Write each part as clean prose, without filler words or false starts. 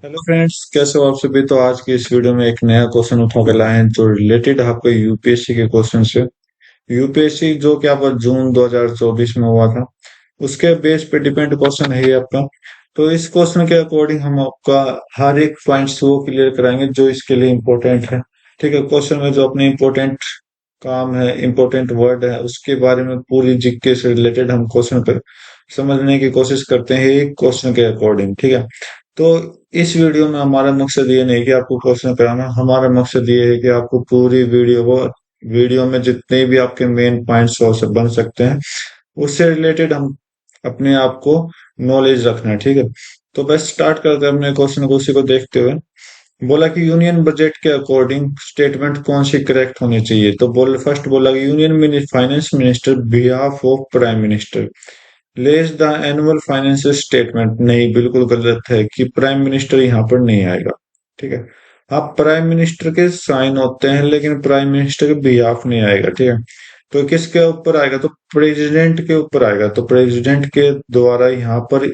Hello friends, कैसे हो आप सभी। तो आज की इस वीडियो में एक नया क्वेश्चन उठा कर लाए हैं जो रिलेटेड आपके यूपीएससी के क्वेश्चन से। यूपीएससी जो कि आपका जून 2024 में हुआ था, उसके बेस पे डिपेंड क्वेश्चन है ये आपका। तो इस क्वेश्चन के अकॉर्डिंग हम आपका हर एक पॉइंट्स वो क्लियर कराएंगे जो इसके लिए इम्पोर्टेंट है। ठीक है, क्वेश्चन में जो अपने इम्पोर्टेंट काम है, इम्पोर्टेंट वर्ड है, उसके बारे में पूरी जीके से रिलेटेड हम क्वेश्चन पे समझने की कोशिश करते हैं एक क्वेश्चन के अकॉर्डिंग। ठीक है, तो इस वीडियो में हमारा मकसद ये नहीं कि आपको क्वेश्चन कराना, हमारा मकसद ये है कि आपको पूरी वीडियो में जितने भी आपके मेन पॉइंट्स हो सब बन सकते हैं, उससे रिलेटेड हम अपने आप को नॉलेज रखना है। ठीक है, तो बस स्टार्ट करते हैं अपने क्वेश्चन को उसी को देखते हुए। बोला कि यूनियन बजट के अकॉर्डिंग स्टेटमेंट कौन सी करेक्ट होनी चाहिए। तो फर्स्ट बोला कि union finance minister behalf of prime minister Lay's the annual financial statement. नहीं, बिल्कुल गलत है कि प्राइम मिनिस्टर यहाँ पर नहीं आएगा। ठीक है, आप प्राइम मिनिस्टर के साइन होते हैं लेकिन प्राइम मिनिस्टर के बिहाफ नहीं आएगा। ठीक है, तो किसके ऊपर आएगा, तो प्रेसिडेंट के ऊपर आएगा। तो प्रेसिडेंट के द्वारा यहाँ पर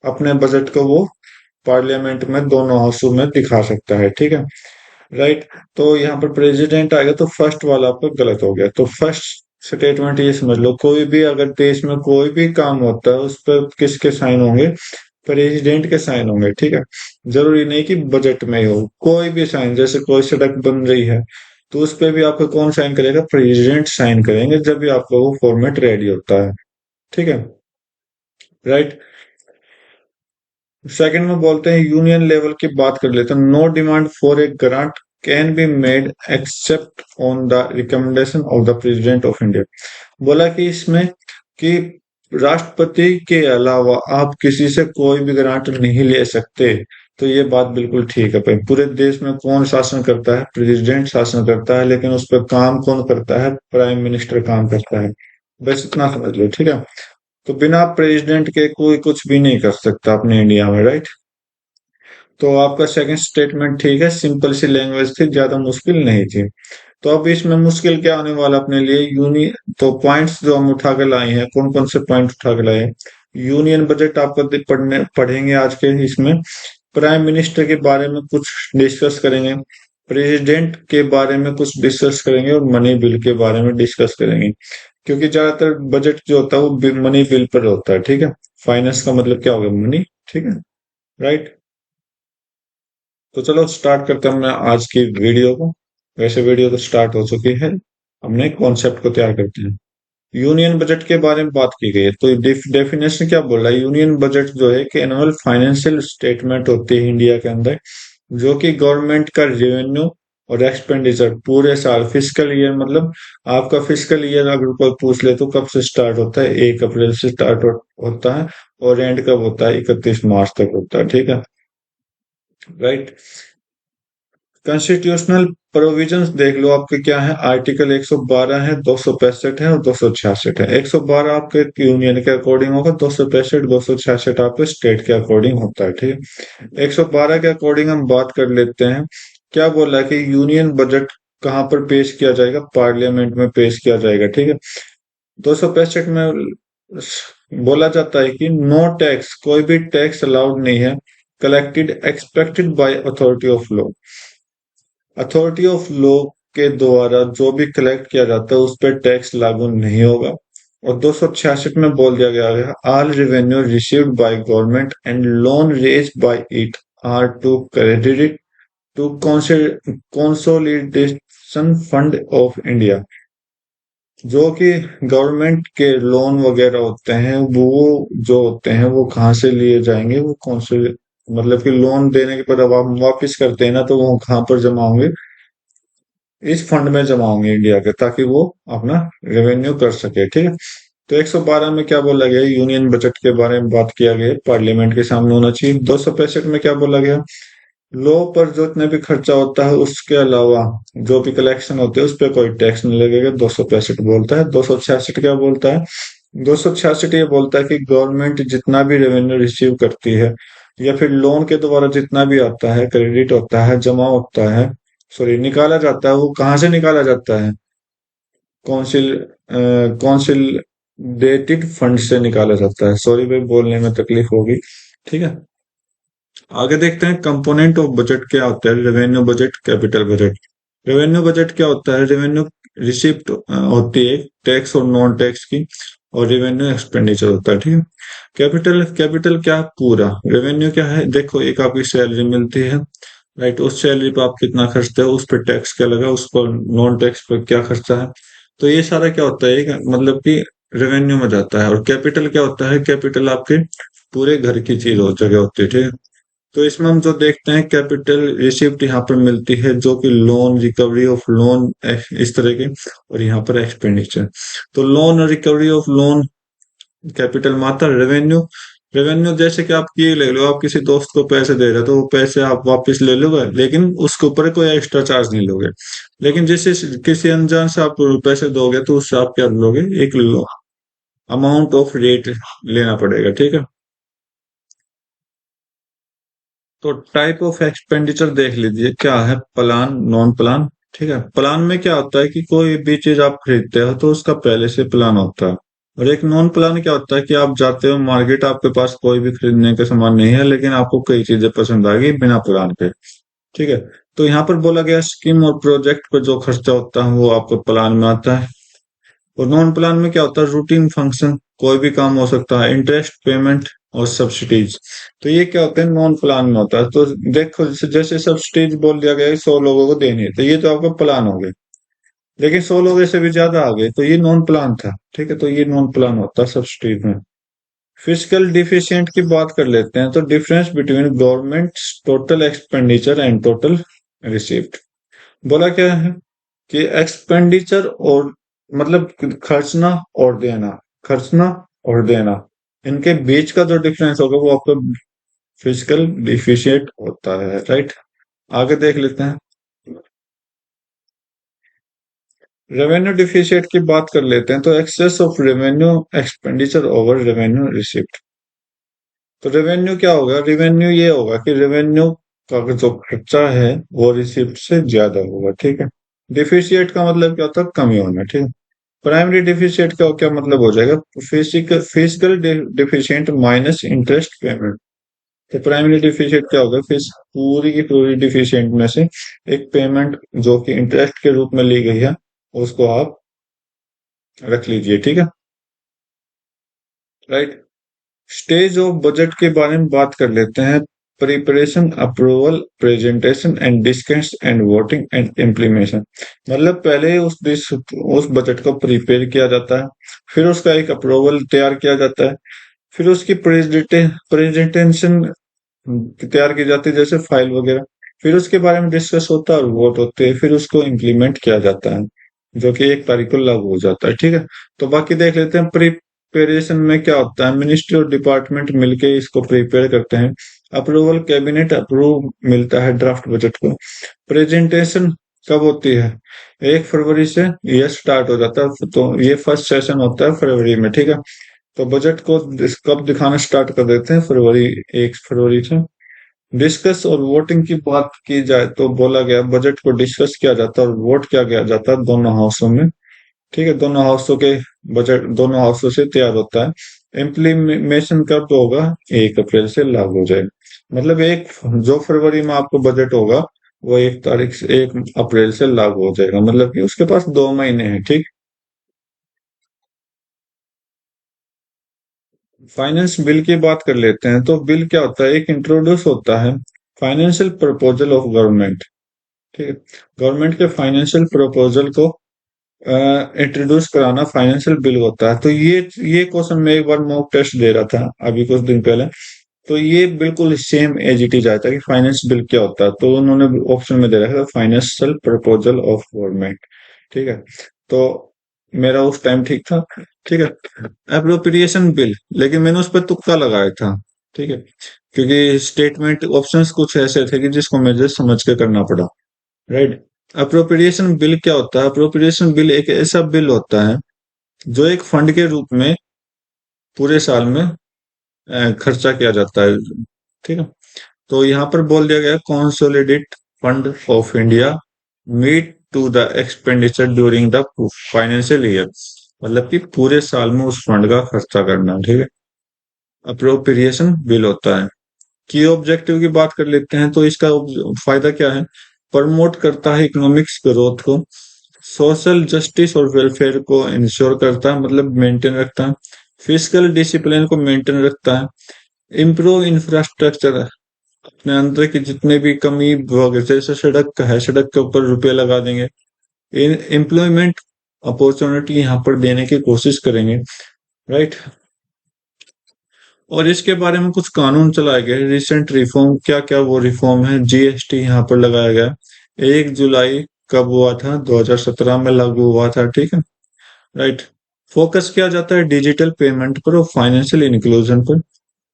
अपने बजट को वो पार्लियामेंट में दोनों हाउसों में दिखा सकता है। ठीक है, राइट। तो यहाँ पर प्रेसिडेंट आएगा, तो फर्स्ट वाला आपका गलत हो गया। तो फर्स्ट स्टेटमेंट ये समझ लो, कोई भी अगर देश में कोई भी काम होता है उस पर किसके साइन होंगे, प्रेसिडेंट के साइन होंगे। ठीक है, जरूरी नहीं कि बजट में ही हो, कोई भी साइन, जैसे कोई सड़क बन रही है तो उस पे भी आपको कौन साइन करेगा, प्रेसिडेंट साइन करेंगे जब भी आपका वो फॉर्मेट रेडी होता है। ठीक है, राइट। सेकंड में बोलते हैं यूनियन लेवल की बात कर लेते हैं। No demand for a grant can be made except on the recommendation of the president of India. बोला कि इसमें कि राष्ट्रपति के अलावा आप किसी से कोई भी ग्रांट नहीं ले सकते। तो ये बात बिल्कुल ठीक है भाई। पूरे देश में कौन शासन करता है, प्रेसिडेंट शासन करता है, लेकिन उस पर काम कौन करता है, प्राइम मिनिस्टर काम करता है। बस इतना समझ लो। ठीक है, तो बिना प्रेसिडेंट के कोई कुछ भी नहीं कर सकता अपने इंडिया में, राइट। तो आपका सेकंड स्टेटमेंट ठीक है, सिंपल सी लैंग्वेज थी, ज्यादा मुश्किल नहीं थी। तो अब इसमें मुश्किल क्या आने वाला अपने लिए, तो पॉइंट्स जो हम उठा के लाए हैं, कौन कौन से पॉइंट उठा के लाए हैं। यूनियन बजट आपको पढ़ेंगे आज के इसमें। प्राइम मिनिस्टर के बारे में कुछ डिस्कस करेंगे, प्रेसिडेंट के बारे में कुछ डिस्कस करेंगे और मनी बिल के बारे में डिस्कस करेंगे। क्योंकि ज्यादातर बजट जो होता है वो मनी बिल पर होता है। ठीक है, फाइनेंस का मतलब क्या होगा, मनी। ठीक है, राइट। तो चलो स्टार्ट करते हैं हमने आज की वीडियो को। वैसे वीडियो तो स्टार्ट हो चुकी है, हमने कॉन्सेप्ट को तैयार करते हैं। यूनियन बजट के बारे में बात की गई है, तो डेफिनेशन क्या बोल रहा है। यूनियन बजट जो है कि एनुअल फाइनेंशियल स्टेटमेंट होती है इंडिया के अंदर, जो कि गवर्नमेंट का रेवेन्यू और एक्सपेंडिचर पूरे साल, फिजिकल ईयर मतलब आपका फिजिकल ईयर अगर कोई पूछ ले तो कब से स्टार्ट होता है, 1 अप्रैल से स्टार्ट होता है और एंड कब होता है, 31 मार्च तक होता है। ठीक है, राइट। कॉन्स्टिट्यूशनल प्रोविजंस देख लो आपके क्या है, आर्टिकल 112 है, 265 है और 266 है। 112 आपके यूनियन के अकॉर्डिंग होगा, 265 266 आपके स्टेट के अकॉर्डिंग होता है। ठीक है, 112 के अकॉर्डिंग हम बात कर लेते हैं। क्या बोला है कि यूनियन बजट कहाँ पर पेश किया जाएगा, पार्लियामेंट में पेश किया जाएगा। ठीक है, 265 में बोला जाता है कि नो टैक्स, कोई भी टैक्स अलाउड नहीं है, collected expected by authority of law. Authority of law के द्वारा जो भी कलेक्ट किया जाता है उस पर टैक्स लागू नहीं होगा। और 266 में बोल दिया गया है all revenue received by government and loan raise by it are to credit to consolidation fund of India. जो कि गवर्नमेंट के लोन वगैरह होते हैं वो जो होते हैं वो कहाँ से लिए जाएंगे, वो कौन से, मतलब कि लोन देने के बाद अब आप वापिस करते हैं ना, तो वो कहाँ पर जमा होंगे, इस फंड में जमा होंगे इंडिया के, ताकि वो अपना रेवेन्यू कर सके। ठीक है, तो 112 में क्या बोला गया, यूनियन बजट के बारे में बात किया गया, पार्लियामेंट के सामने होना चाहिए। 265 में क्या बोला गया, लो पर जो इतने भी खर्चा होता है उसके अलावा जो भी कलेक्शन होते हैं उस पर कोई टैक्स नहीं लगेगा, 265 बोलता है। 266 क्या बोलता है, 266 ये बोलता है कि गवर्नमेंट जितना भी रेवेन्यू रिसीव करती है या फिर लोन के द्वारा जितना भी आता है, क्रेडिट होता है, जमा होता है, सॉरी निकाला जाता है, वो कहाँ से निकाला जाता है, कौंसिल कौंसिल डेटेड फंड से निकाला जाता है। सॉरी भाई, बोलने में तकलीफ होगी। ठीक है, आगे देखते हैं कंपोनेंट ऑफ बजट क्या होता है। Revenue budget, capital budget. Revenue budget क्या होता है? रेवेन्यू रिसिप्ट होती है टैक्स और नॉन टैक्स की, और रेवेन्यू एक्सपेंडिचर होता है, ठीक है। कैपिटल, कैपिटल क्या है? पूरा। रेवेन्यू क्या है? देखो, एक आपकी सैलरी मिलती है, राइट, उस सैलरी पर आप कितना खर्चते हो, उस पर टैक्स क्या लगा, उस पर नॉन टैक्स पर क्या खर्चा है, तो ये सारा क्या होता है, मतलब कि रेवेन्यू में जाता है। और कैपिटल क्या होता है? कैपिटल आपके पूरे घर की चीज हो, जगह होती है, ठीक है। तो इसमें हम जो देखते हैं, कैपिटल रिसिप्ट यहाँ पर मिलती है, जो कि लोन, रिकवरी ऑफ लोन, इस तरह के। और यहाँ पर एक्सपेंडिचर, तो लोन और रिकवरी ऑफ लोन कैपिटल में आता है। रेवेन्यू, रेवेन्यू जैसे कि आप ये ले लो, आप किसी दोस्त को पैसे दे रहे हो तो वो पैसे आप वापस ले लोगे, लेकिन उसके ऊपर कोई एक्स्ट्रा चार्ज नहीं लोगे। लेकिन जैसे किसी अनजान से आप पैसे दोगे तो उससे आप क्या लोगे? एक अमाउंट ऑफ रेट लेना पड़ेगा, ठीक है। तो टाइप ऑफ एक्सपेंडिचर देख लीजिए क्या है। प्लान, नॉन प्लान, ठीक है। प्लान में क्या होता है कि कोई भी चीज आप खरीदते हो तो उसका पहले से प्लान होता है। और एक नॉन प्लान क्या होता है कि आप जाते हो मार्केट, आपके पास कोई भी खरीदने का सामान नहीं है, लेकिन आपको कई चीजें पसंद आ गई बिना प्लान के, ठीक है। तो यहाँ पर बोला गया स्कीम और प्रोजेक्ट पर जो खर्चा होता है वो आपको प्लान में आता है। और नॉन प्लान में क्या होता है? रूटीन फंक्शन, कोई भी काम हो सकता है, इंटरेस्ट पेमेंट और सब्सिडीज। तो ये क्या होता है? नॉन प्लान में होता है। तो देखो, जैसे सब्सिडीज बोल दिया गया 100 लोगों को देनी है, तो ये तो आपका प्लान हो गया। लेकिन 100 लोग से भी ज्यादा आ गए तो ये नॉन प्लान था, ठीक है। तो ये नॉन प्लान होता है सब्सिडीज में। फिजिकल डिफिशिएंट की बात कर लेते हैं, तो difference between government total expenditure and total received. बोला क्या है कि एक्सपेंडिचर और, मतलब खर्चना और देना, खर्चना और देना, इनके बीच का जो डिफरेंस होगा वो आपका फिजिकल डिफिशिएंट होता है, राइट। आगे देख लेते हैं। रेवेन्यू डिफिशिएंट की बात कर लेते हैं, तो excess of revenue expenditure over revenue receipt. तो रेवेन्यू क्या होगा? रेवेन्यू ये होगा कि रेवेन्यू का जो खर्चा है वो रिसिप्ट से ज्यादा होगा, ठीक है। डिफिशिएट का मतलब क्या होता है? कमी होना, ठीक है। प्राइमरी डिफिशिएट का क्या मतलब हो जाएगा? Physical, physical deficient minus interest payment. तो प्राइमरी डिफिशिएंट क्या होगा? फिर पूरी की पूरी डिफिशिएंट में से एक पेमेंट जो कि इंटरेस्ट के रूप में ली गई है, उसको आप रख लीजिए, ठीक है, राइट। स्टेज ऑफ बजट के बारे में बात कर लेते हैं। Preparation, approval, presentation and discuss and voting and implementation. मतलब पहले उस बजट को प्रिपेयर किया जाता है, फिर उसका एक अप्रूवल तैयार किया जाता है, फिर उसकी प्रेजेंटेशन तैयार की जाती है, जैसे फाइल वगैरह, फिर उसके बारे में डिस्कस होता है और वोट होते हैं, फिर उसको इम्प्लीमेंट किया जाता है, जो कि 1 तारीख को लागू हो जाता है, ठीक है। तो बाकी देख लेते हैं। प्रिपरेशन में क्या होता है? मिनिस्ट्री और डिपार्टमेंट मिलके इसको प्रिपेयर करते हैं। अप्रूवल, कैबिनेट अप्रूव मिलता है ड्राफ्ट बजट को। प्रेजेंटेशन कब होती है? 1 फरवरी से ये स्टार्ट हो जाता है, तो ये फर्स्ट सेशन होता है फरवरी में, ठीक है। तो बजट को कब दिखाना स्टार्ट कर देते हैं? फरवरी, 1 फरवरी से। डिस्कस और वोटिंग की बात की जाए तो बोला गया बजट को डिस्कस किया जाता है और वोट किया गया जाता है दोनों हाउसों में, ठीक है। दोनों हाउसों के बजट दोनों हाउसों से तैयार होता है। इम्प्लीमेशन कब होगा? 1 अप्रैल से लागू हो जाएगा। मतलब एक, जो फरवरी में आपको बजट होगा वो 1 तारीख से, 1 अप्रैल से लागू हो जाएगा, मतलब कि उसके पास 2 महीने हैं, ठीक। फाइनेंस बिल की बात कर लेते हैं, तो बिल क्या होता है? एक इंट्रोड्यूस होता है फाइनेंशियल प्रपोजल ऑफ गवर्नमेंट, ठीक है। गवर्नमेंट के फाइनेंशियल प्रपोजल को इंट्रोड्यूस कराना फाइनेंशियल बिल होता है। तो ये क्वेश्चन मैं एक बार मॉक टेस्ट दे रहा था अभी कुछ दिन पहले, तो ये बिल्कुल सेम एज इट इज आया था कि फाइनेंस बिल क्या होता है, तो उन्होंने ऑप्शन में दे रखा था फाइनेंशियल प्रपोजल ऑफ गवर्नमेंट, ठीक है। तो मेरा उस टाइम ठीक था, ठीक है। अप्रोप्रिएशन बिल, लेकिन मैंने उस पर तुक्का लगाया था, ठीक है, क्योंकि स्टेटमेंट ऑप्शंस कुछ ऐसे थे कि जिसको मुझे समझ के करना पड़ा, राइट। अप्रोप्रिएशन बिल क्या होता है? अप्रोप्रिएशन बिल एक ऐसा बिल होता है जो एक फंड के रूप में पूरे साल में खर्चा किया जाता है, ठीक है। तो यहाँ पर बोल दिया गया consolidate fund of India meet to the expenditure during the financial year. मतलब कि पूरे साल में उस फंड का खर्चा करना, ठीक है, अप्रोप्रिएशन बिल होता है, की ऑब्जेक्टिव की बात कर लेते हैं तो इसका फायदा क्या है? प्रमोट करता है इकोनॉमिक्स ग्रोथ को, सोशल जस्टिस और वेलफेयर को इंश्योर करता है, मतलब मेंटेन रखता है, फिजिकल डिसिप्लिन को मेंटेन रखता है, इम्प्रूव इंफ्रास्ट्रक्चर, अपने अंदर की जितने भी कमी वगैरह, जैसे सड़क है, सड़क के ऊपर रुपए लगा देंगे, एम्प्लॉयमेंट अपॉर्चुनिटी यहाँ पर देने की कोशिश करेंगे, राइट। और इसके बारे में कुछ कानून चलाए गए रिसेंट रिफॉर्म, क्या क्या वो रिफॉर्म है? जीएसटी यहाँ पर लगाया गया, 1 जुलाई कब हुआ था? 2017 में लागू हुआ था, ठीक है, राइट। फोकस किया जाता है डिजिटल पेमेंट पर और फाइनेंशियल इंक्लूजन पर,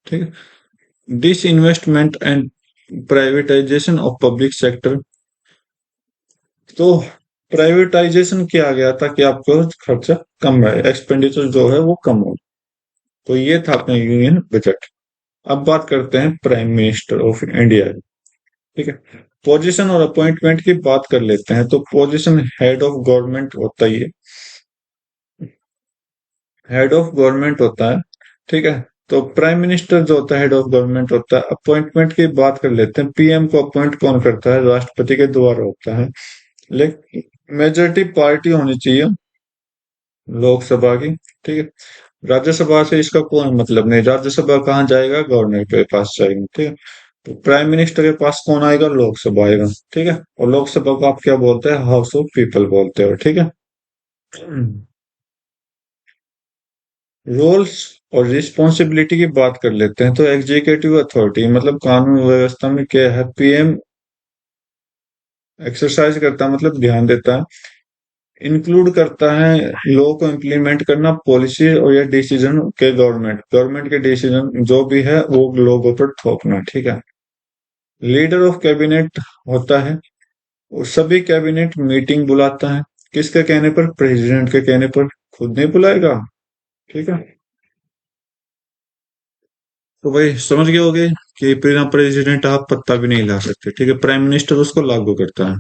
ठीक है। Disinvestment and privatisation of public sector, तो प्राइवेटाइजेशन किया गया ताकि आपको खर्चा कम रहे, एक्सपेंडिचर जो है वो कम हो। तो ये था अपना यूनियन बजट। अब बात करते हैं प्राइम मिनिस्टर ऑफ इंडिया, ठीक है। पोजीशन और अपॉइंटमेंट की बात कर लेते हैं। तो पोजीशन हेड ऑफ गवर्नमेंट होता ही है, हेड ऑफ गवर्नमेंट होता है, ठीक है। तो प्राइम मिनिस्टर जो होता है हेड ऑफ गवर्नमेंट होता है। अपॉइंटमेंट की बात कर लेते हैं। पीएम को अपॉइंट कौन करता है? राष्ट्रपति के द्वारा होता है, लेकिन मेजोरिटी पार्टी होनी चाहिए लोकसभा की, ठीक है। राज्यसभा से इसका कोई मतलब नहीं, राज्यसभा कहाँ जाएगा? गवर्नर के पास जाएगी, ठीक है। तो प्राइम मिनिस्टर के पास कौन आएगा? लोकसभा आएगा, ठीक है। और लोकसभा को आप क्या बोलते हैं? हाउस ऑफ पीपल बोलते हो, ठीक है। रोल्स और रिस्पॉन्सिबिलिटी की बात कर लेते हैं। तो एग्जीक्यूटिव अथॉरिटी मतलब कानून व्यवस्था में क्या है? पीएम एक्सरसाइज करता है, मतलब ध्यान देता है, इंक्लूड करता है लॉ को इम्प्लीमेंट करना, पॉलिसी और या डिसीजन के गवर्नमेंट गवर्नमेंट के डिसीजन जो भी है वो लोगों पर थोपना, ठीक है। लीडर ऑफ कैबिनेट होता है, और सभी कैबिनेट मीटिंग बुलाता है, किसके कहने पर? प्रेसिडेंट के कहने पर, खुद नहीं बुलाएगा, ठीक है। तो भाई समझ गए होगे कि बिना प्रेसिडेंट आप पत्ता भी नहीं ला सकते, ठीक है। प्राइम मिनिस्टर उसको लागू करता है।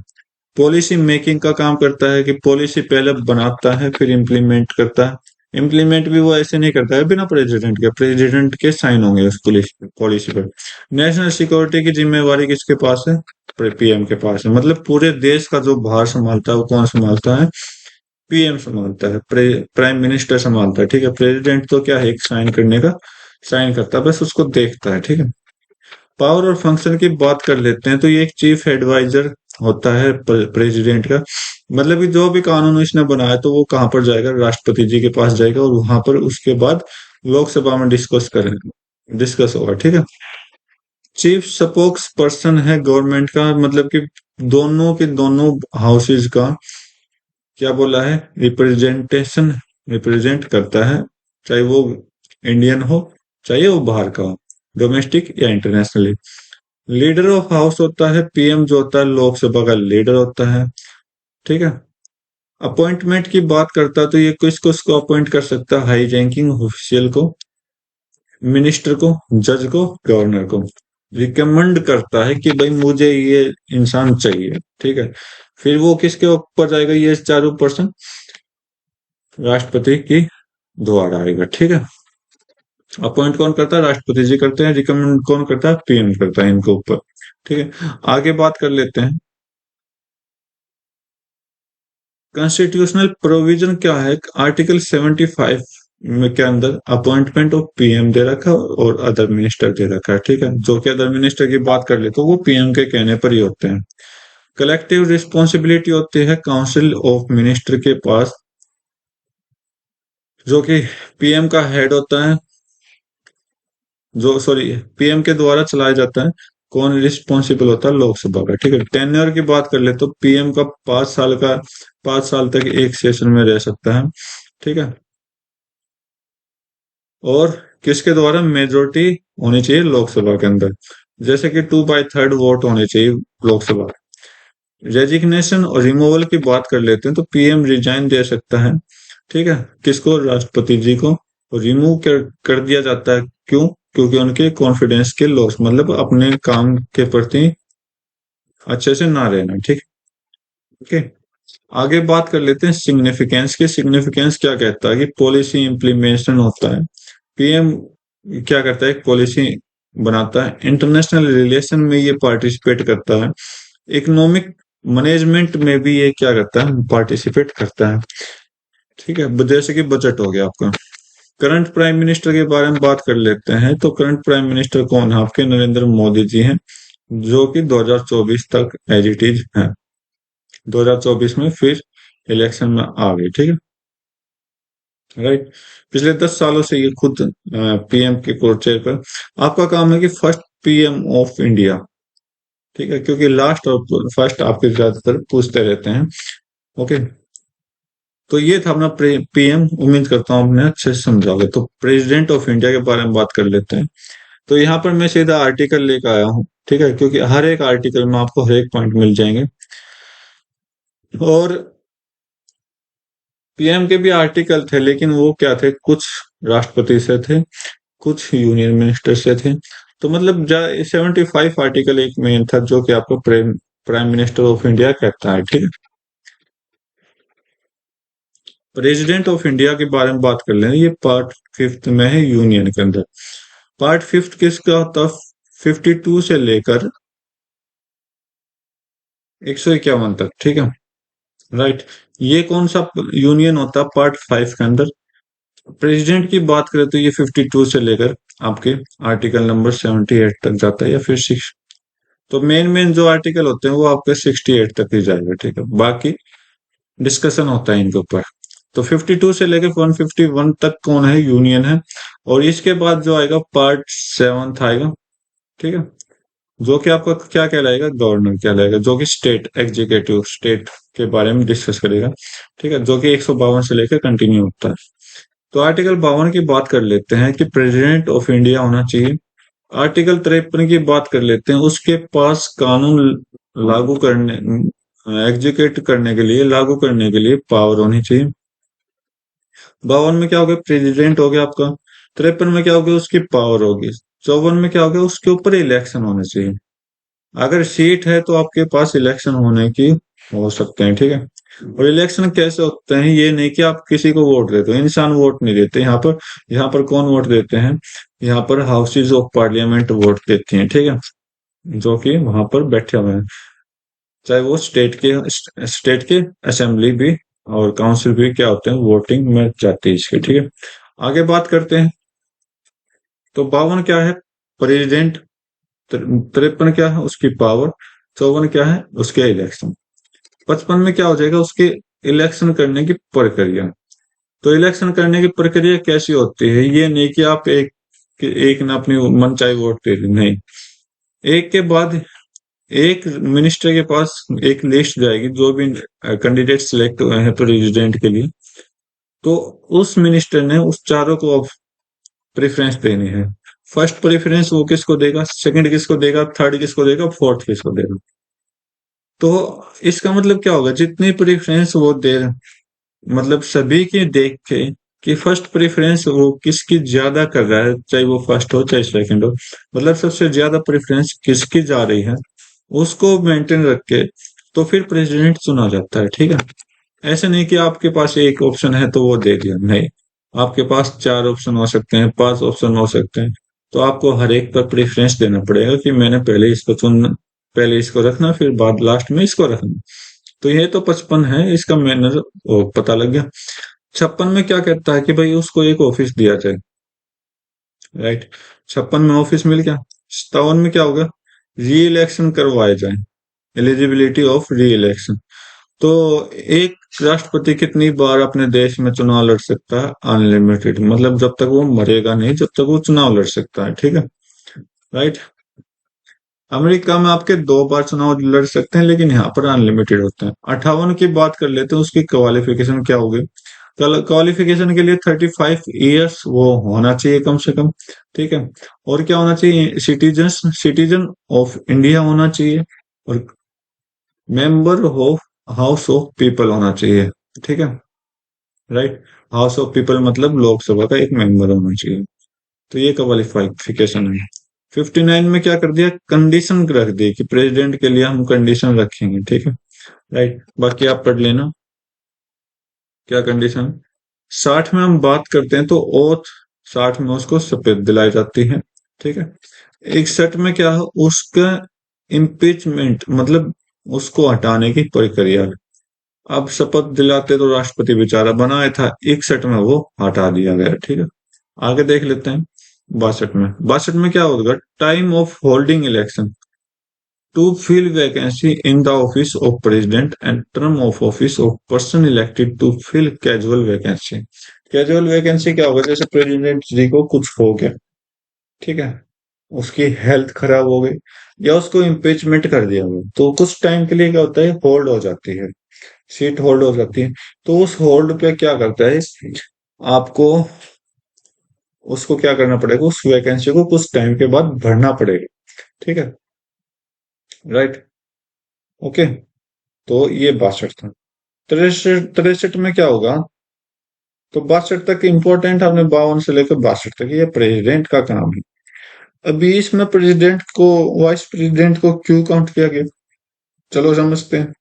पॉलिसी मेकिंग का काम करता है कि पॉलिसी पहले बनाता है फिर इम्प्लीमेंट करता है। इम्प्लीमेंट भी वो ऐसे नहीं करता है बिना प्रेसिडेंट के साइन होंगे उस पॉलिसी पर। नेशनल सिक्योरिटी की जिम्मेवारी किसके पास है? पीएम के पास है, मतलब पूरे देश का जो भार संभालता है वो कौन संभालता है? पीएम संभालता है, प्राइम मिनिस्टर संभालता है, ठीक है। प्रेसिडेंट तो क्या है, एक साइन करने का साइन करता है, बस उसको देखता है, ठीक है। पावर और फंक्शन की बात कर लेते हैं। तो ये एक चीफ एडवाइजर होता है प्रेसिडेंट का, मतलब कि जो भी कानून इसने बनाया तो वो कहाँ पर जाएगा? राष्ट्रपति जी के पास जाएगा, और वहां पर उसके बाद लोकसभा में डिस्कस होगा, ठीक है। चीफ स्पोक्स पर्सन है गवर्नमेंट का, मतलब कि दोनों के दोनों हाउसेज का क्या बोला है? रिप्रेजेंटेशन रिप्रेजेंट करता है, चाहे वो इंडियन हो चाहे वो बाहर का हो, डोमेस्टिक या इंटरनेशनली। लीडर ऑफ हाउस होता है पीएम, जो होता है लोकसभा का लीडर होता है, ठीक है। अपॉइंटमेंट की बात करता है तो ये किसको इसको अपॉइंट कर सकता है? हाई रैंकिंग ऑफिशियल को, मिनिस्टर को, जज को, गवर्नर को। रिकमेंड करता है कि भाई मुझे ये इंसान चाहिए, ठीक है। फिर वो किसके ऊपर जाएगा? ये चारों पर्सन राष्ट्रपति की द्वारा आएगा, ठीक है। अपॉइंट कौन करता है? राष्ट्रपति जी करते हैं। रिकमेंड कौन करता है? पीएम करता है इनके ऊपर, ठीक है। आगे बात कर लेते हैं, कॉन्स्टिट्यूशनल प्रोविजन क्या है? आर्टिकल 75 में के अंदर अपॉइंटमेंट ऑफ पीएम दे रखा है और अदर मिनिस्टर दे रखा है, ठीक है। जो कि अदर मिनिस्टर की बात कर ले तो वो पीएम के कहने पर ही होते हैं। कलेक्टिव रिस्पॉन्सिबिलिटी होती है काउंसिल ऑफ मिनिस्टर के पास, जो कि पीएम का हेड होता है, जो सॉरी पीएम के द्वारा चलाया जाता है। कौन रिस्पॉन्सिबल होता है? लोकसभा का, ठीक है। टेन्योर की बात कर ले तो पीएम का 5 साल का 5 साल तक एक सेशन में रह सकता है, ठीक है। और किसके द्वारा? मेजोरिटी होनी चाहिए लोकसभा के अंदर, जैसे कि 2/3 वोट होने चाहिए लोकसभा। रेजिग्नेशन और रिमूवल की बात कर लेते हैं। तो पीएम रिजाइन दे सकता है, ठीक है। किसको? राष्ट्रपति जी को। रिमूव कर दिया जाता है, क्यों? क्योंकि उनके कॉन्फिडेंस के लॉस, मतलब अपने काम के प्रति अच्छे से ना रहना, ठीक है। आगे बात कर लेते हैं सिग्निफिकेंस की। सिग्निफिकेंस क्या कहता है कि पॉलिसी इंप्लीमेंटेशन होता है। पीएम क्या करता है? पॉलिसी बनाता है, इंटरनेशनल रिलेशन में ये पार्टिसिपेट करता है, इकोनॉमिक मैनेजमेंट में भी ये क्या करता है, पार्टिसिपेट करता है। ठीक है, जैसे कि बजट हो गया आपका। करंट प्राइम मिनिस्टर के बारे में बात कर लेते हैं। तो करंट प्राइम मिनिस्टर कौन है आपके? नरेंद्र मोदी जी हैं, जो कि 2024 तक एज इट इज है। 2024 में फिर इलेक्शन में आ गए। ठीक है, राइट। पिछले 10 सालों से ये खुद पीएम के को चेयर पर। आपका काम है कि फर्स्ट पीएम ऑफ इंडिया। ठीक है, क्योंकि लास्ट और फर्स्ट आपके ज्यादातर पूछते रहते हैं। ओके, तो ये था अपना पीएम। उम्मीद करता हूँ आपने अच्छे से समझा। तो प्रेसिडेंट ऑफ इंडिया के बारे में बात कर लेते हैं। तो यहाँ पर मैं सीधा आर्टिकल लेकर आया हूँ। ठीक है, क्योंकि हर एक आर्टिकल में आपको हर एक पॉइंट मिल जाएंगे। और पीएम के भी आर्टिकल थे, लेकिन वो क्या थे, कुछ राष्ट्रपति से थे, कुछ यूनियन मिनिस्टर से थे। तो मतलब 75 आर्टिकल एक मेन था, जो कि आपको प्राइम मिनिस्टर ऑफ इंडिया कहता है। ठीक है, प्रेसिडेंट ऑफ इंडिया के बारे में बात कर लें। ये पार्ट 5 में है, यूनियन के अंदर। पार्ट 5 किसका होता? 52 से लेकर 151 तक। ठीक है, राइट। ये कौन सा यूनियन होता है पार्ट 5 के अंदर? प्रेसिडेंट की बात करें तो ये 52 से लेकर आपके आर्टिकल नंबर 78 तक जाता है, या फिर 6। तो मेन मेन जो आर्टिकल होते हैं वो आपके 68 तक ही जाएगा। ठीक है, बाकी डिस्कशन होता है इनके ऊपर। तो 52 से लेकर 151 तक कौन है? यूनियन है। और इसके बाद जो आएगा पार्ट 7 आएगा। ठीक है, जो कि आपका क्या कहलाएगा? गवर्नर कहलाएगा, जो कि स्टेट एग्जीक्यूटिव स्टेट के बारे में डिस्कस करेगा। ठीक है, जो कि 152 से लेकर कंटिन्यू होता है। तो आर्टिकल 52 की बात कर लेते हैं कि प्रेसिडेंट ऑफ इंडिया होना चाहिए। आर्टिकल 53 की बात कर लेते हैं, उसके पास कानून लागू करने, एग्जीक्यूट करने के लिए, लागू करने के लिए पावर होनी चाहिए। 52 में क्या हो गया? प्रेसिडेंट हो गया आपका। 53 में क्या हो गया? उसकी पावर होगी। 54 में क्या हो गया? उसके ऊपर इलेक्शन होने चाहिए। अगर सीट है तो आपके पास इलेक्शन होने की हो सकते हैं। ठीक है, और इलेक्शन कैसे होते हैं? ये नहीं कि आप किसी को वोट देते हो, इंसान वोट नहीं देते यहाँ पर। यहाँ पर कौन वोट देते हैं? यहाँ पर हाउसेज ऑफ पार्लियामेंट वोट देती हैं। ठीक है, जो कि वहां पर बैठे हुए हैं, चाहे वो स्टेट के असेंबली भी और काउंसिल भी क्या होते हैं, वोटिंग में जाती है इसके। ठीक है, आगे बात करते हैं। तो 52 क्या है? प्रेसिडेंट। 53 क्या है? उसकी पावर। 54 क्या है? उसके इलेक्शन। 55 में क्या हो जाएगा? उसके इलेक्शन करने की प्रक्रिया। तो इलेक्शन करने की प्रक्रिया कैसी होती है? ये नहीं कि आप एक ने अपनी मनचाही वोट दे दी, नहीं। एक के बाद एक मिनिस्टर के पास एक लिस्ट जाएगी, जो भी कैंडिडेट सिलेक्ट हुए हैं प्रेसिडेंट के लिए। तो उस मिनिस्टर ने उस चारों को प्रेफरेंस देनी है। फर्स्ट प्रेफरेंस वो किसको देगा, सेकंड किसको देगा, थर्ड किसको देगा, फोर्थ किसको देगा। तो इसका मतलब क्या होगा? जितनी प्रेफरेंस वो दे, मतलब सभी के देख के कि फर्स्ट प्रेफरेंस वो किसकी ज्यादा कर रहा है, चाहे वो फर्स्ट हो चाहे सेकंड हो, मतलब सबसे ज्यादा प्रेफरेंस किसकी जा रही है, उसको मेंटेन रख के तो फिर प्रेसिडेंट चुना जाता है। ठीक है, ऐसे नहीं कि आपके पास एक ऑप्शन है तो वो दे दिया, नहीं। आपके पास 4 ऑप्शन हो सकते हैं, 5 ऑप्शन हो सकते हैं। तो आपको हर एक पर प्रेफरेंस देना पड़ेगा कि मैंने पहले इसको चुनना, पहले इसको रखना, फिर बाद लास्ट में इसको रखना। तो ये तो 55 है, इसका मैनर पता लग गया। 56 में क्या कहता है कि भाई उसको एक ऑफिस दिया जाए। राइट, 56 में ऑफिस मिल गया। 57 में क्या होगा? री इलेक्शन करवाए जाए, एलिजिबिलिटी ऑफ री इलेक्शन। तो एक राष्ट्रपति कितनी बार अपने देश में चुनाव लड़ सकता है? अनलिमिटेड, मतलब जब तक वो मरेगा नहीं, जब तक वो चुनाव लड़ सकता है। ठीक है, राइट। अमेरिका में आपके 2 बार चुनाव लड़ सकते हैं, लेकिन यहाँ पर अनलिमिटेड होते हैं। 58 की बात कर लेते हैं, उसकी क्वालिफिकेशन क्या होगी? क्वालिफिकेशन के लिए 35 ईयर्स वो होना चाहिए कम से कम। ठीक है, और क्या होना चाहिए? सिटीजन ऑफ इंडिया होना चाहिए, और member of house of people होना चाहिए। ठीक है, राइट। हाउस ऑफ पीपल मतलब लोकसभा का एक मेंबर होना चाहिए। तो ये क्वालिफिकेशन है। 59 में क्या कर दिया? कंडीशन रख दी कि प्रेसिडेंट के लिए हम कंडीशन रखेंगे। ठीक है, राइट। बाकी आप पढ़ लेना क्या कंडीशन। 60 में हम बात करते हैं तो ओथ, 60 में उसको शपथ दिलाई जाती है। ठीक है, 61 में क्या है, उसका इम्पीचमेंट मतलब उसको हटाने की प्रक्रिया। अब शपथ दिलाते तो राष्ट्रपति बेचारा बनाया था, 61 में वो हटा दिया गया। ठीक है, आगे देख लेते हैं। 62 में क्या होगा, time of holding election to fill vacancy in the office of president and term of office of person elected to fill casual vacancy। Casual vacancy क्या होगा, जैसे प्रेसिडेंट जी को कुछ हो गया, ठीक है, उसकी हेल्थ खराब हो गई या उसको इम्पीचमेंट कर दिया गया, तो कुछ टाइम के लिए क्या होता है, होल्ड हो जाती है, सीट होल्ड हो जाती है। तो उस होल्ड पे क्या करता है, आपको उसको क्या करना पड़ेगा, उस वैकेंसी को कुछ टाइम के बाद भरना पड़ेगा। ठीक है, राइट, ओके। तो ये 62 था। 63 में क्या होगा, तो 62 तक इम्पोर्टेंट, हमने 52 से लेकर 62 तक ये प्रेसिडेंट का काम है। अभी इसमें प्रेसिडेंट को, वाइस प्रेसिडेंट को क्यों काउंट किया गया, चलो समझते हैं।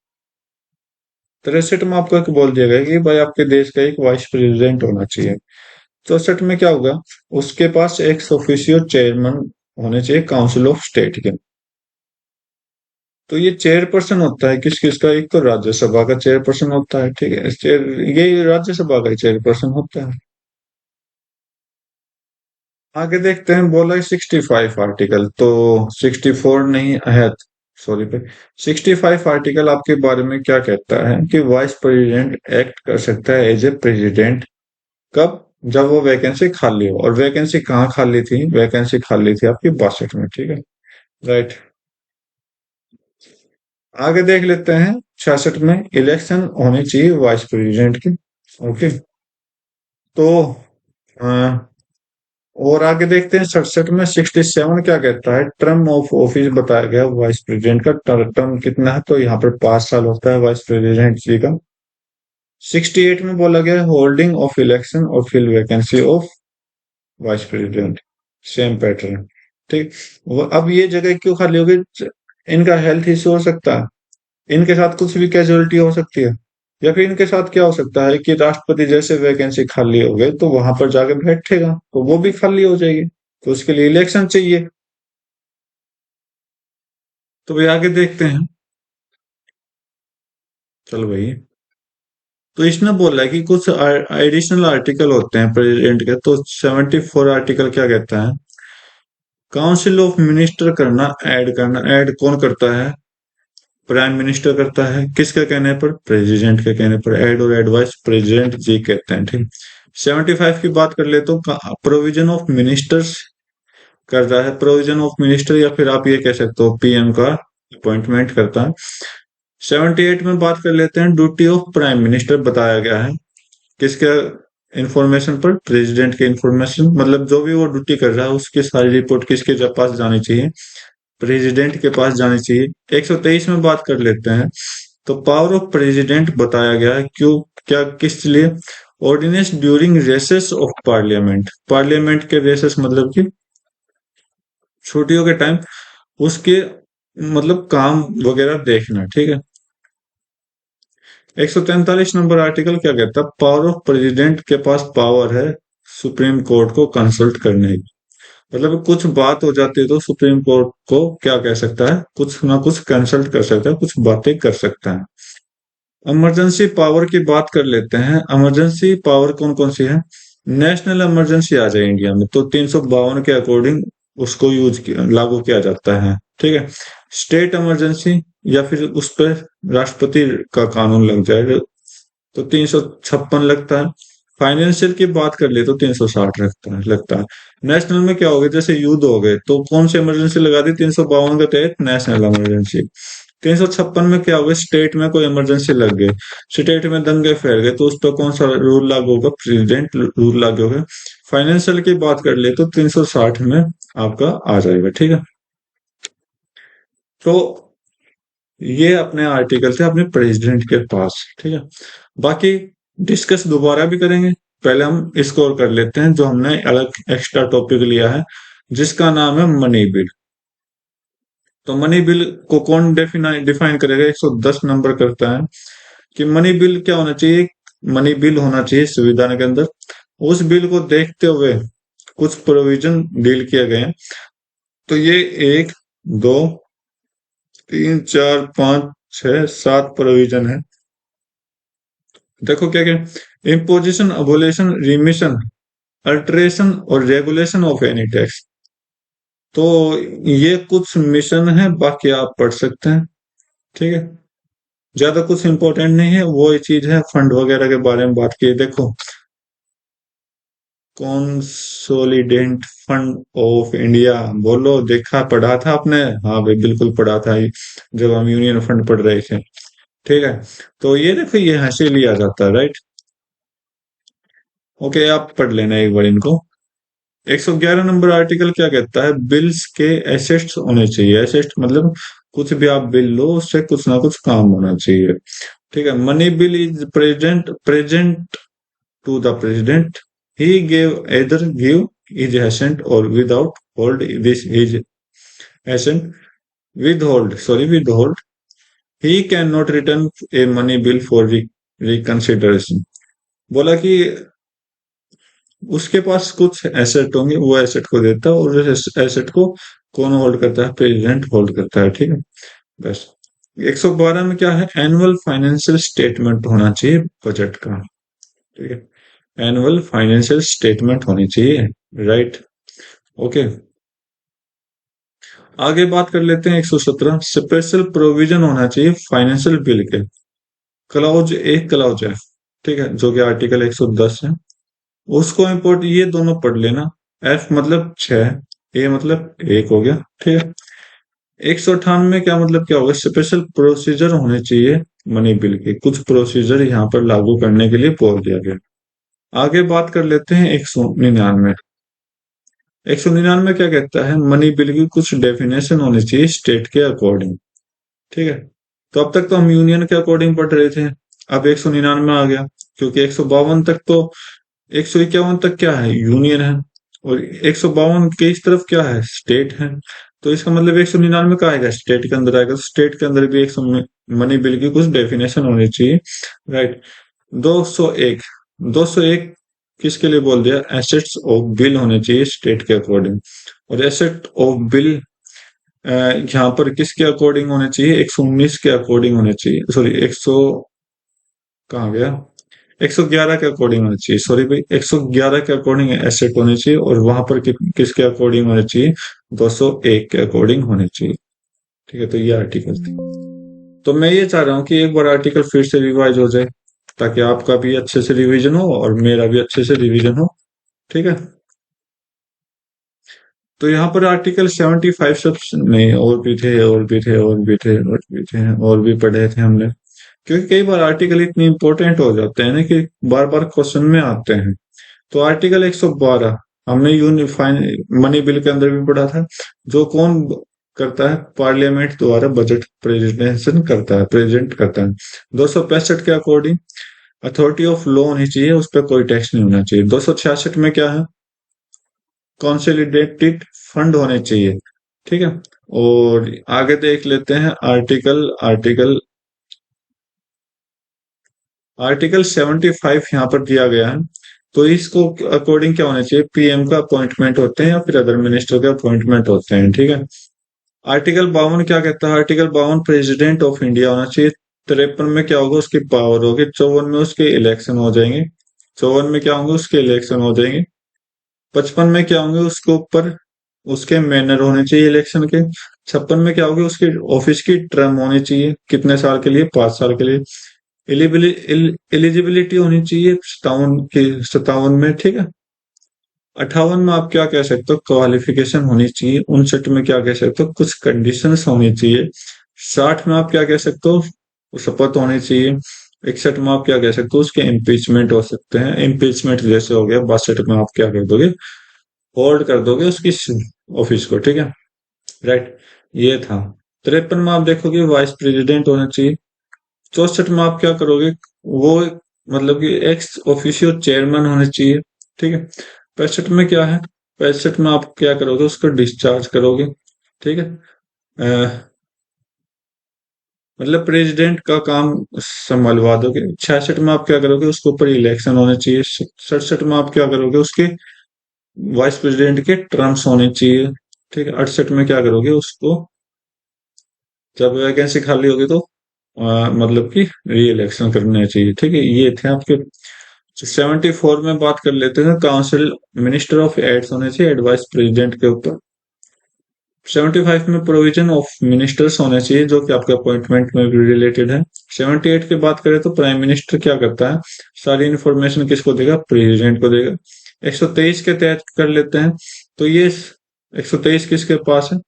63 में आपको एक बोल दिया गया कि भाई आपके देश का एक वाइस प्रेसिडेंट होना चाहिए। 64 में क्या होगा, उसके पास एक ऑफिशियल चेयरमैन होने चाहिए काउंसिल ऑफ स्टेट के। तो ये चेयरपर्सन होता है किस किस का, एक तो राज्यसभा का चेयरपर्सन होता है, ठीक है, चेयर ये राज्यसभा का चेयरपर्सन होता है। आगे देखते हैं, बोला है 65 आर्टिकल, तो 64 नहीं है, सॉरी पे 65 आर्टिकल आपके बारे में क्या कहता है कि वाइस प्रेसिडेंट एक्ट कर सकता है एज ए प्रेसिडेंट, कब, जब वो वैकेंसी खाली हो। और वैकेंसी कहाँ खाली थी, वैकेंसी खाली थी आपकी 62 में। ठीक है, राइट। आगे देख लेते हैं, 66 में इलेक्शन होनी चाहिए वाइस प्रेसिडेंट की। ओके, तो और आगे देखते हैं 67 में, 67 क्या कहता है, टर्म ऑफ ऑफिस बताया गया वाइस प्रेसिडेंट का, टर्म कितना है, तो यहाँ पर 5 साल होता है वाइस प्रेसिडेंट जी का। 68 में बोला गया होल्डिंग ऑफ इलेक्शन और fill vacancy of vice president, same pattern. ठीक, अब ये जगह क्यों खाली होगी, इनका हेल्थ इश्यू हो सकता है, इनके साथ कुछ भी कैजुअलिटी हो सकती है, या फिर इनके साथ क्या हो सकता है कि राष्ट्रपति जैसे वैकेंसी खाली हो गई तो वहां पर जाके बैठेगा तो वो भी खाली हो जाएगी, तो उसके लिए इलेक्शन चाहिए। तो भाई आगे देखते हैं, चलो भाई। तो इसने बोला है कि कुछ एडिशनल आर्टिकल होते हैं प्रेसिडेंट के, तो 74 आर्टिकल क्या कहता है, काउंसिल ऑफ मिनिस्टर करना, ऐड करना। ऐड कौन करता है, प्राइम मिनिस्टर करता है, किसके कहने पर, प्रेसिडेंट के कहने पर। एड और एडवाइस प्रेसिडेंट जी कहते हैं। ठीक, 75 की बात कर ले तो प्रोविजन ऑफ मिनिस्टर्स करता है, प्रोविजन ऑफ मिनिस्टर, या फिर आप ये कह सकते हो पीएम का अपॉइंटमेंट करता है। 78 में बात कर लेते हैं, ड्यूटी ऑफ प्राइम मिनिस्टर बताया गया है, किसके इंफॉर्मेशन पर, प्रेसिडेंट के इंफॉर्मेशन, मतलब जो भी वो ड्यूटी कर रहा है उसकी सारी रिपोर्ट किसके पास जानी चाहिए, प्रेसिडेंट के पास जानी चाहिए। 123 में बात कर लेते हैं, तो पावर ऑफ प्रेसिडेंट बताया गया है, क्यों, क्या, किस लिए, ordinance during recess of parliament, parliament के रेसेस मतलब कि छुट्टियों के टाइम, उसके मतलब काम वगैरह देखना। ठीक है, 143 नंबर आर्टिकल क्या कहता है, पावर ऑफ प्रेसिडेंट के पास पावर है सुप्रीम कोर्ट को कंसल्ट करने की, मतलब कुछ बात हो जाती है तो सुप्रीम कोर्ट को क्या कह सकता है, कुछ ना कुछ कंसल्ट कर सकता है, कुछ बातें कर सकता है। इमरजेंसी पावर की बात कर लेते हैं, इमरजेंसी पावर कौन कौन सी है, नेशनल इमरजेंसी आ जाए इंडिया में तो 352 के अकॉर्डिंग उसको लागू किया जाता है। ठीक है, स्टेट इमरजेंसी या फिर उस पर राष्ट्रपति का कानून लग जाए तो 356 लगता है। फाइनेंशियल की बात कर ले तो 360 लगता है। नेशनल में क्या हो गया, जैसे युद्ध हो गए तो कौन सी इमरजेंसी लगा दी, 352 के तहत नेशनल इमरजेंसी। 356 में क्या हो गया, स्टेट में कोई इमरजेंसी लग गई, स्टेट में दंगे फैल गए तो उस पर कौन सा रूल लागू होगा, प्रेसिडेंट रूल लागू होगा। फाइनेंशियल की बात कर ले तो 360 में आपका आ जाएगा। ठीक है, तो ये अपने आर्टिकल थे अपने प्रेसिडेंट के पास। ठीक है, बाकी डिस्कस दोबारा भी करेंगे, पहले हम इसको कर लेते हैं जो हमने अलग एक्स्ट्रा टॉपिक लिया है, जिसका नाम है मनी बिल। तो मनी बिल को कौन डिफाइन करेगा, 110 नंबर करता है कि मनी बिल क्या होना चाहिए, मनी बिल होना चाहिए संविधान के अंदर। उस बिल को देखते हुए कुछ प्रोविजन डील किए गए हैं, तो ये एक, दो, तीन, चार, पांच, छह, सात प्रोविजन है। देखो क्या क्या, इम्पोजिशन, अबोलेशन, रिमिशन, अल्टरेशन और रेगुलेशन ऑफ एनी टैक्स। तो ये कुछ मिशन है, बाकी आप पढ़ सकते हैं। ठीक है, ज्यादा कुछ इंपॉर्टेंट नहीं है, वो ही चीज है। फंड वगैरह के बारे में बात की, देखो कंसोलिडेंट फंड ऑफ इंडिया, बोलो देखा, पढ़ा था आपने? हाँ भाई, बिल्कुल पढ़ा था ये, जब हम यूनियन फंड पढ़ रहे थे। ठीक है, तो ये देखो, ये हंसी लिया जाता है, राइट। ओके, आप पढ़ लेना एक बार इनको। 111 नंबर आर्टिकल क्या कहता है? बिल्स के एसेट्स होने चाहिए। एसेट्स मतलब कुछ भी आप बिल लो, उससे कुछ ना कुछ काम होना चाहिए। ठीक है, money bill is present to the president. He gave either give his assent or without hold this his assent withhold. He cannot return a money bill for reconsideration. बोला कि उसके पास कुछ एसेट होंगे, वो एसेट को देता है, और उस एसेट को कौन होल्ड करता है? प्रेसिडेंट होल्ड करता है। ठीक है, बस। 112 में क्या है? एनुअल फाइनेंशियल स्टेटमेंट होना चाहिए बजट का। ठीक है, एनुअल फाइनेंशियल स्टेटमेंट होनी चाहिए, राइट। ओके, आगे बात कर लेते हैं। 117, स्पेशल प्रोविजन होना चाहिए फाइनेंशियल बिल के। क्लाउज एक क्लाउज है, ठीक है, जो कि आर्टिकल 110 है। उसको इम्पोर्ट, ये दोनों पढ़ लेना। एफ मतलब 6, ए मतलब 1 हो गया। ठीक है, 198 में क्या मतलब क्या होगा? स्पेशल प्रोसीजर होने चाहिए मनी बिल के, कुछ प्रोसीजर यहाँ पर लागू करने के लिए बोल दिया गया। आगे बात कर लेते हैं 199। 199 क्या कहता है? मनी बिल की कुछ डेफिनेशन होनी चाहिए स्टेट के अकॉर्डिंग। ठीक है, तो अब तक तो हम यूनियन के अकॉर्डिंग पढ़ रहे थे, अब 199 आ गया, क्योंकि 152 तक तो, 151 तक क्या है? यूनियन है, और 152 के इस तरफ क्या है? स्टेट है। तो इसका मतलब 199 का आएगा, स्टेट के अंदर आएगा, तो स्टेट के अंदर भी 100 मनी बिल की कुछ डेफिनेशन होनी चाहिए, राइट। 201, 201 किसके लिए बोल दिया? एसेट्स ऑफ बिल होने चाहिए स्टेट के अकॉर्डिंग। और एसेट ऑफ बिल यहाँ पर किसके अकॉर्डिंग होने चाहिए? 119 के अकॉर्डिंग होने चाहिए, सॉरी 100, कहाँ गया? 111 के अकॉर्डिंग होने चाहिए, सॉरी भाई, 111 के अकॉर्डिंग एसेट होने चाहिए, और वहां पर किसके अकॉर्डिंग होने चाहिए? 201 के अकॉर्डिंग होने चाहिए। ठीक है, तो ये आर्टिकल थे। तो मैं ये चाह रहा हूँ कि एक बार आर्टिकल फिर से रिवाइज हो जाए, ताकि आपका भी अच्छे से रिवीजन हो और मेरा भी अच्छे से रिवीजन हो। ठीक है, तो यहाँ पर आर्टिकल 75 सब नहीं, और भी थे, और भी थे, और भी थे, और भी थे, और भी पढ़े थे हमने। क्योंकि कई बार आर्टिकल इतने इंपॉर्टेंट हो जाते हैं ना, कि बार बार क्वेश्चन में आते हैं। तो आर्टिकल 112 हमने यूनिफाइन मनी बिल के अंदर भी पढ़ा था। जो कौन करता है? पार्लियामेंट द्वारा बजट प्रेजेंटेशन करता है, प्रेजेंट करता है। 265 के अकॉर्डिंग अथॉरिटी ऑफ लॉ होनी चाहिए, उस पर कोई टैक्स नहीं होना चाहिए। 266 में क्या है? कंसोलिडेटेड फंड होने चाहिए। ठीक है, और आगे देख लेते हैं आर्टिकल आर्टिकल आर्टिकल 75 यहाँ पर दिया गया है। तो इसको अकॉर्डिंग क्या होना चाहिए? पीएम का अपॉइंटमेंट होते हैं, या फिर अदर मिनिस्टर के अपॉइंटमेंट होते हैं। ठीक है, आर्टिकल 52 क्या कहता है? आर्टिकल 52 प्रेसिडेंट ऑफ इंडिया होना चाहिए। 53 में क्या होगा? उसकी पावर होगी। 54 में उसके इलेक्शन हो जाएंगे। 54 में क्या होंगे? उसके इलेक्शन हो जाएंगे। 55 में क्या होंगे? उसके ऊपर उसके मैनर होने चाहिए इलेक्शन के। 56 में क्या होगी? उसकी ऑफिस की टर्म होनी चाहिए, कितने साल के लिए? 5 साल के लिए। एलिजिबिलिटी होनी चाहिए 57 में। ठीक है, 58 में आप क्या कह सकते हो? क्वालिफिकेशन होनी चाहिए। 59 में क्या कह सकते हो? कुछ कंडीशंस होनी चाहिए। 60 में आप क्या कह सकते हो? शपथ होनी चाहिए। 61 में आप क्या कह सकते हो? उसके इम्पीचमेंट हो सकते हैं, इम्पीचमेंट जैसे हो गया। 62 में आप क्या कर दोगे? होल्ड कर दोगे उसकी ऑफिस को। ठीक है, राइट, ये था। 53 में आप देखोगे वाइस प्रेसिडेंट होना चाहिए। 64 में आप क्या करोगे? वो मतलब कि एक्स ऑफिशियो चेयरमैन होने चाहिए। ठीक है, 65 में क्या है? 65 में आप क्या करोगे? उसको डिस्चार्ज करोगे। ठीक है, मतलब प्रेसिडेंट का काम संभलवा दोगे। 66 में आप क्या करोगे? उसके ऊपर इलेक्शन होने चाहिए। 67 में आप क्या करोगे? उसके वाइस प्रेसिडेंट के टर्म्स होने चाहिए। ठीक है, 68 में क्या करोगे उसको, जब वैकेंसी खाली होगी तो मतलब कि री इलेक्शन करने चाहिए। ठीक है, ये थे आपके। 74 में बात कर लेते हैं, काउंसिल मिनिस्टर ऑफ एड्स होने चाहिए एडवाइस प्रेसिडेंट के ऊपर। 75 में प्रोविजन ऑफ मिनिस्टर्स होने चाहिए जो कि आपके अपॉइंटमेंट में भी रिलेटेड है। 78 की बात करें तो प्राइम मिनिस्टर क्या करता है, सारी इंफॉर्मेशन किसको देगा, प्रेसिडेंट को देगा। 123 के तहत कर लेते हैं, तो ये 123 किसके पास है,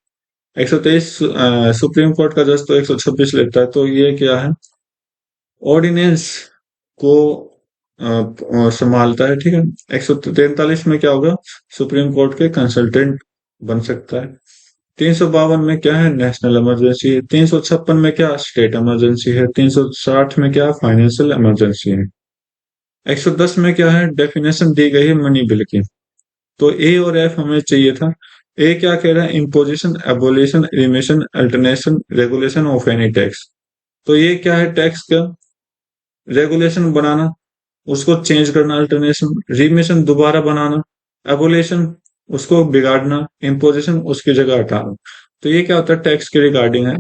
123 सुप्रीम कोर्ट का जज तो 126 लेता है, तो ये क्या है, ऑर्डिनेंस को संभालता है। ठीक है, 143 में क्या होगा, सुप्रीम कोर्ट के कंसल्टेंट बन सकता है। 352 में क्या है, नेशनल इमरजेंसी है। 356 में क्या, स्टेट इमरजेंसी है। 360 में क्या, फाइनेंशियल इमरजेंसी है। 110 में क्या है, डेफिनेशन दी गई है मनी बिल की। तो ए और एफ हमें चाहिए था। ए क्या कह रहा है, imposition, abolition, remission, alternation, regulation of any tax. तो ये क्या है, टैक्स का रेगुलेशन बनाना, उसको चेंज करना, अल्टरनेशन, रिमिशन दोबारा बनाना, एबोलिशन उसको बिगाड़ना, इम्पोजिशन उसकी जगह हटाना। तो ये क्या होता है, टैक्स के रिगार्डिंग है।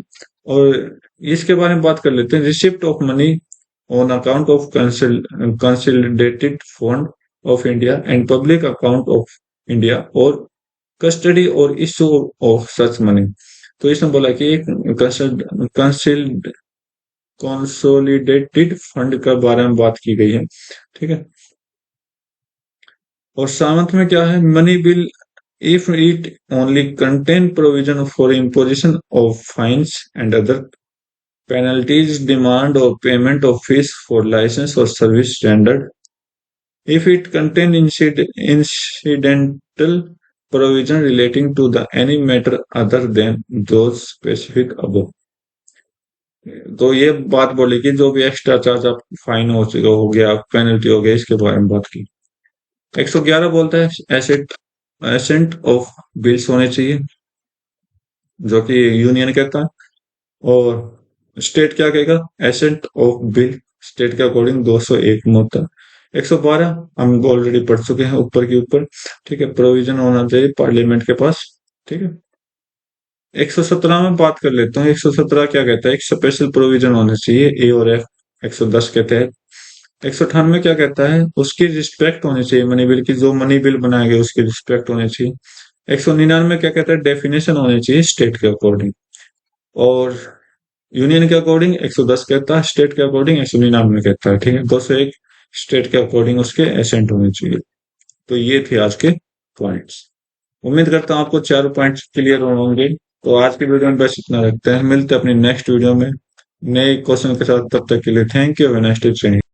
और इसके बारे में बात कर लेते हैं, receipt of money on account of consolidated fund of India and public account of India और कस्टडी और इश्यू ऑफ सच मनी। तो इसमें बोला कि कंसोलिडेटेड फंड के बारे में बात की गई है। ठीक है, और सामंत में क्या है, money bill if it only contain provision for imposition of fines and other penalties, demand or payment of fees for license or service rendered. If it contain incidental provision relating to the any matter other than those specific above. तो ये बात बोली कि जो भी extra charge आप fine हो गया, पेनल्टी हो गया, इसके बारे में बात की। 111 बोलता है एसेट एसेंट ऑफ बिल्स होने चाहिए, जो कि यूनियन कहता है। और स्टेट क्या कहेगा, एसेंट ऑफ बिल स्टेट के अकॉर्डिंग 201 में होता है। 112 हम ऑलरेडी पढ़ चुके हैं ऊपर के ऊपर। ठीक है, प्रोविजन होना चाहिए पार्लियामेंट के पास। ठीक है, 117 में बात कर लेते हैं। 117 क्या कहता है, एक स्पेशल प्रोविजन होना चाहिए ए और एफ 110 के तहत। 198 क्या कहता है, उसकी रिस्पेक्ट होनी चाहिए मनी बिल की, जो मनी बिल बनाया गया उसकी रिस्पेक्ट होनी चाहिए। 199 क्या कहता है, डेफिनेशन होनी चाहिए स्टेट के अकॉर्डिंग। और यूनियन के अकॉर्डिंग 110 कहता है, स्टेट के अकॉर्डिंग 199 कहता है। ठीक है, 201 स्टेट के अकॉर्डिंग उसके एसेंट होने चाहिए। तो ये थे आज के पॉइंट्स। उम्मीद करता हूँ आपको चारों पॉइंट्स क्लियर होंगे। तो आज की वीडियो में बस इतना रखते हैं, मिलते हैं अपनी नेक्स्ट वीडियो में नए क्वेश्चन के साथ। तब तक के लिए थैंक यू, नेक्स्ट ट्रेनिंग।